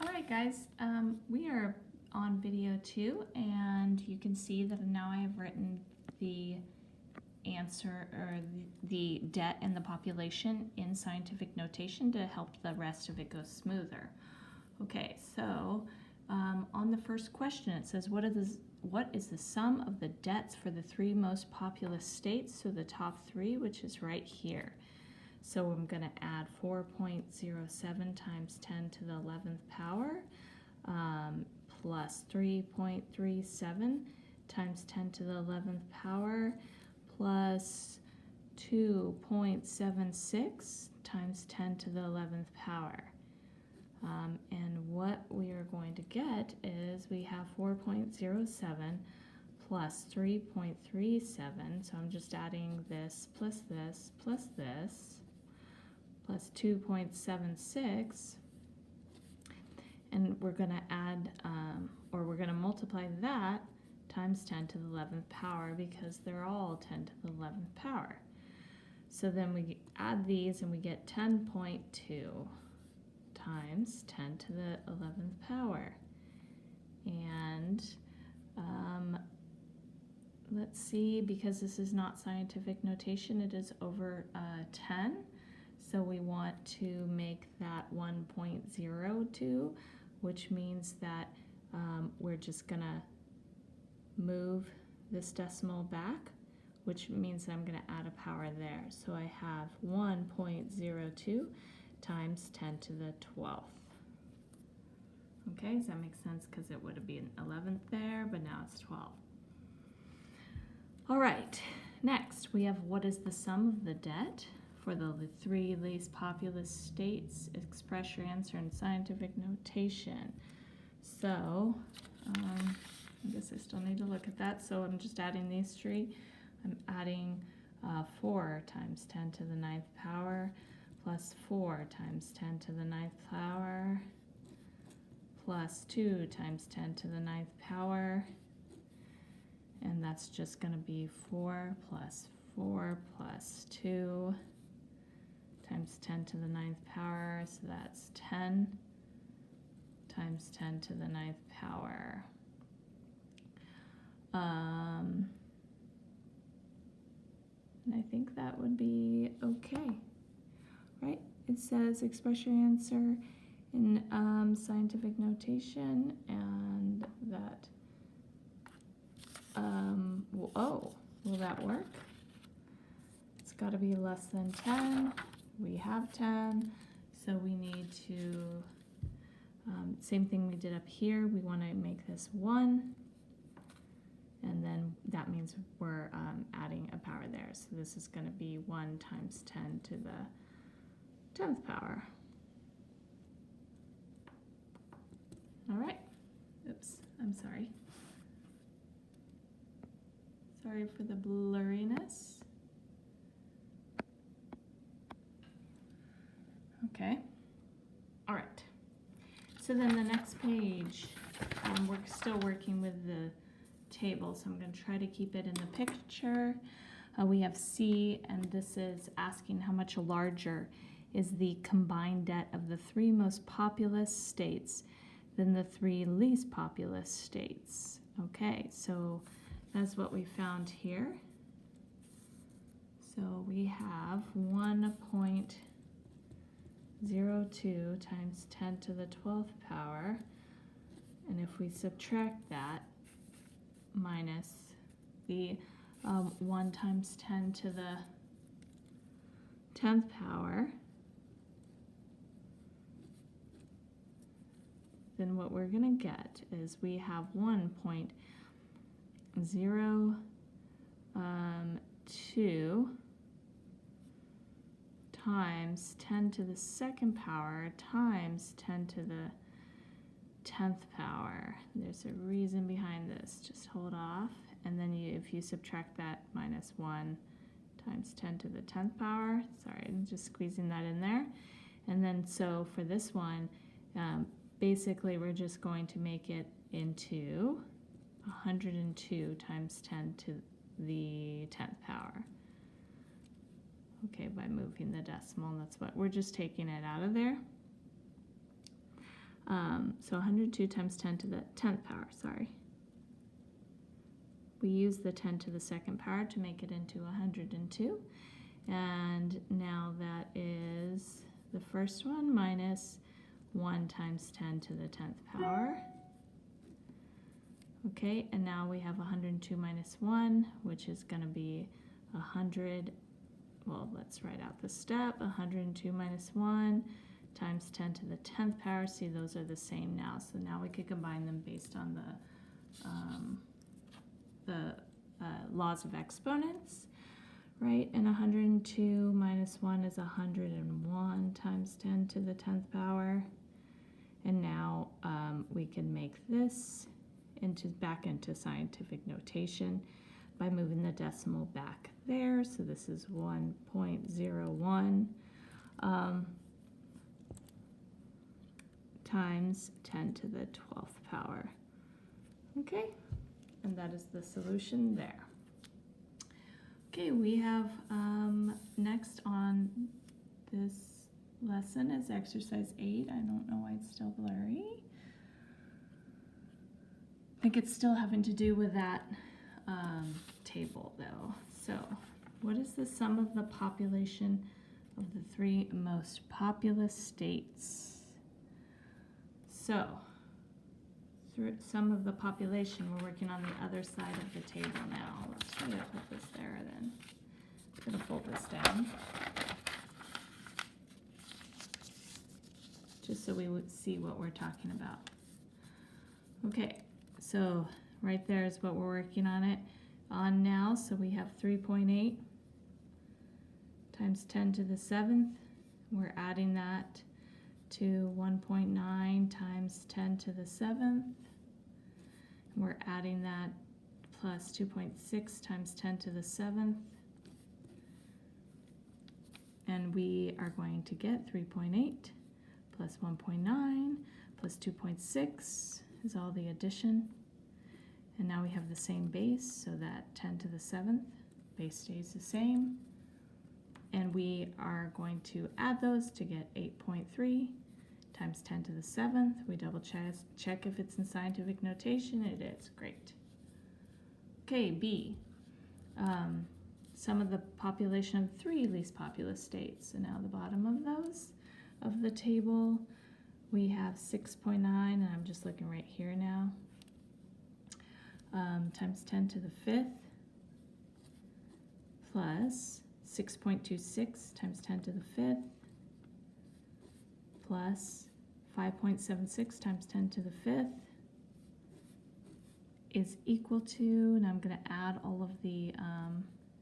All right, guys, we are on video 2, and you can see that now I have written the answer, or the debt and the population in scientific notation to help the rest of it go smoother. Okay, so on the first question it says, what is the sum of the debts for the 3 most populous states? So the top 3, which is right here. So I'm going to add 4.07 times 10 to the 11th power plus 3.37 times 10 to the 11th power plus 2.76 times 10 to the 11th power. And what we are going to get is we have 4.07 plus 3.37, so I'm just adding this plus this plus this, plus 2.76, and we're going to add, or we're going to multiply that times 10 to the 11th power because they're all 10 to the 11th power. So then we add these and we get 10.2 times 10 to the 11th power. And let's see, because this is not scientific notation, it is over 10. So we want to make that 1.02, which means that we're just going to move this decimal back, which means that I'm going to add a power there. So I have 1.02 times 10 to the 12th. Okay, does that make sense? Because it would have been 11th there, but now it's 12. All right, next we have what is the sum of the debt for the 3 least populous states. Express your answer in scientific notation. So I guess I still need to look at that. So I'm just adding these 3. I'm adding 4 times 10 to the 9th power plus 4 times 10 to the 9th power plus 2 times 10 to the 9th power. And that's just going to be 4 plus 4 plus 2 times 10 to the 9th power, so that's 10 times 10 to the 9th power. And I think that would be okay, right? It says express your answer in scientific notation, and that, will that work? It's got to be less than 10. We have 10, so we need to, same thing we did up here, we want to make this 1, and then that means we're adding a power there. So this is going to be 1 times 10 to the 10th power. All right, oops, I'm sorry. Sorry for the blurriness. Okay, all right. So then the next page, we're still working with the table, so I'm going to try to keep it in the picture. We have C, and this is asking how much larger is the combined debt of the 3 most populous states than the 3 least populous states. Okay, so that's what we found here. So we have 1.02 times 10 to the 12th power, and if we subtract that minus the 1 times 10 to the 10th power, then what we're going to get is we have 1.02 times 10 to the 2nd power times 10 to the 10th power. There's a reason behind this, just hold off, and then if you subtract that minus 1 times 10 to the 10th power, sorry, I'm just squeezing that in there, and then so for this one, basically we're just going to make it into 102 times 10 to the 10th power. Okay, by moving the decimal, and that's what we're just taking it out of there. So 102 times 10 to the 10th power, sorry. We use the 10 to the 2nd power to make it into 102. And now that is the first one minus 1 times 10 to the 10th power. Okay, and now we have 102 minus 1, which is going to be 100. Well, let's write out the step. 102 minus 1 times 10 to the 10th power. See, those are the same now. So now we could combine them based on the laws of exponents, right? And 102 minus 1 is 101 times 10 to the 10th power. And now we can make this back into scientific notation by moving the decimal back there. So this is 1.01 times 10 to the 12th power. Okay, and that is the solution there. Okay, we have next on this lesson is exercise 8. I don't know why it's still blurry. I think it's still having to do with that table though. So what is the sum of the population of the 3 most populous states? So sum of the population, we're working on the other side of the table now. Let's try to put this there then. I'm gonna fold this down, just so we would see what we're talking about. Okay, so right there is what we're working on now. So we have 3.8 times 10 to the 7th. We're adding that to 1.9 times 10 to the 7th. We're adding that plus 2.6 times 10 to the 7th. And we are going to get 3.8 plus 1.9 plus 2.6 is all the addition. And now we have the same base, so that 10 to the 7th base stays the same. And we are going to add those to get 8.3 times 10 to the 7th. We double check if it's in scientific notation. It is. Great. Okay, B. Sum of the population of 3 least populous states. So now the bottom of those, of the table, we have 6.9, and I'm just looking right here now, times 10 to the 5th, plus 6.26 times 10 to the 5th, plus 5.76 times 10 to the 5th, is equal to, and I'm going to add all of the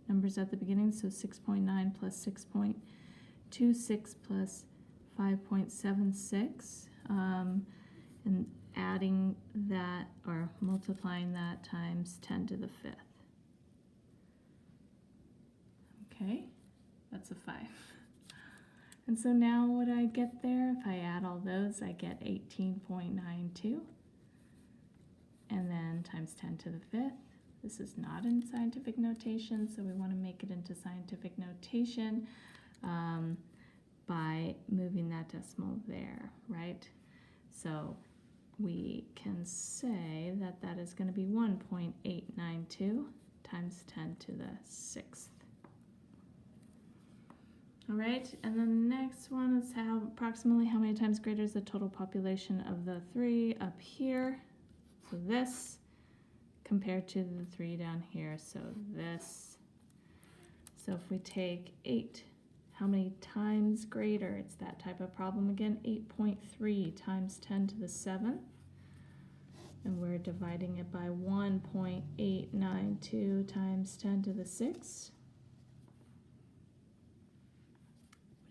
numbers at the beginning, so 6.9 plus 6.26 plus 5.76, and adding that or multiplying that times 10 to the 5th. Okay, that's a 5. And so now what I get there, if I add all those, I get 18.92. And then times 10 to the 5th. This is not in scientific notation, so we want to make it into scientific notation by moving that decimal there, right? So we can say that that is going to be 1.892 times 10 to the 6th. All right, and then the next one is approximately how many times greater is the total population of the 3 up here. So this compared to the 3 down here, so this. So if we take 8, how many times greater? It's that type of problem again, 8.3 times 10 to the 7th. And we're dividing it by 1.892 times 10 to the 6th,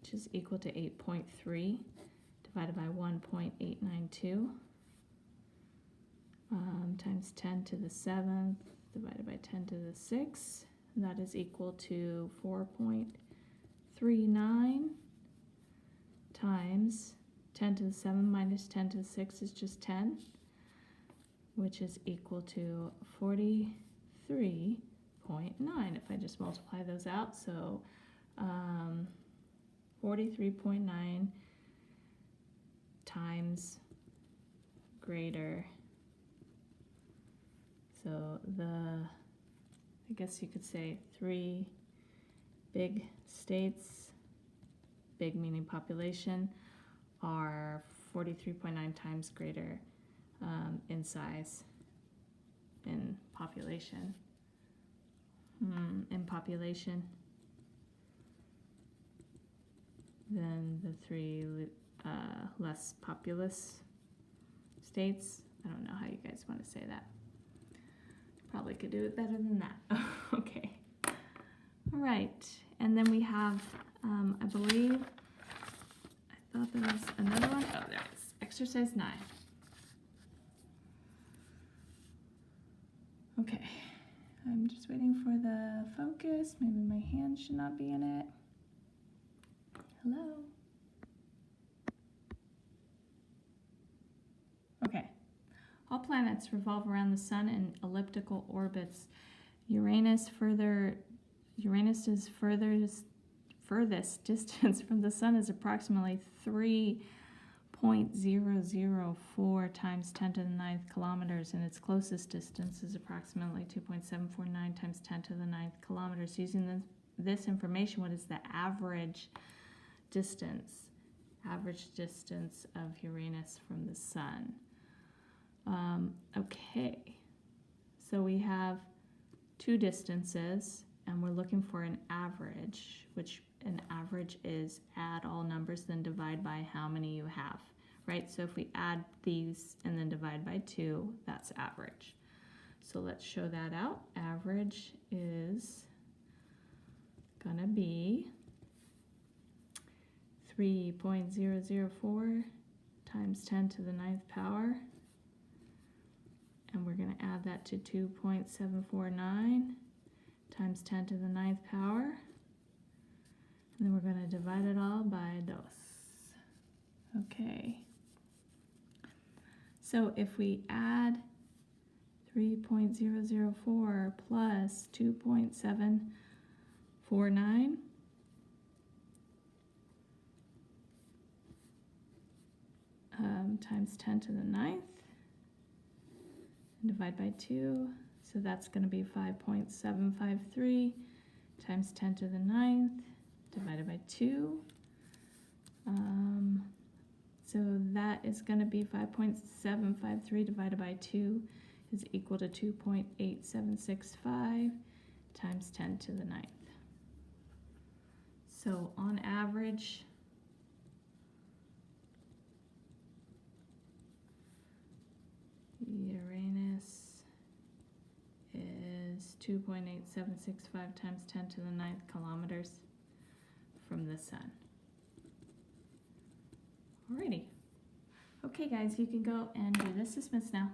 which is equal to 8.3 divided by 1.892. Times 10 to the 7th divided by 10 to the 6th. And that is equal to 4.39 times 10 to the 7th minus 10 to the 6th is just 10, which is equal to 43.9 if I just multiply those out. So 43.9 times greater. So I guess you could say 3 big states, big meaning population, are 43.9 times greater in size in population. Than the 3 less populous states. I don't know how you guys want to say that. Probably could do it better than that. Okay. All right. And then we have, I believe, I thought there was another one. Oh, there it is. Exercise 9. Okay. I'm just waiting for the focus. Maybe my hand should not be in it. Hello? Okay. All planets revolve around the sun in elliptical orbits. Uranus' furthest distance from the sun is approximately 3.004 times 10 to the 9th kilometers, and its closest distance is approximately 2.749 times 10 to the 9th kilometers. Using this information, what is the average distance of Uranus from the sun? Okay, so we have 2 distances, and we're looking for an average, which an average is add all numbers, then divide by how many you have, right? So if we add these and then divide by 2, that's average. So let's show that out. Average is gonna be 3.004 times 10 to the 9th power. And we're going to add that to 2.749 times 10 to the 9th power. And then we're going to divide it all by 2. Okay. So if we add 3.004 plus 2.749, times 10 to the 9th, and divide by 2, so that's going to be 5.753 times 10 to the 9th divided by 2. So that is going to be 5.753 divided by 2 is equal to 2.8765 times 10 to the 9th. So on average, Uranus is 2.8765 times 10 to the 9th kilometers from the sun. Alrighty. Okay guys, you can go and do this. Dismiss now.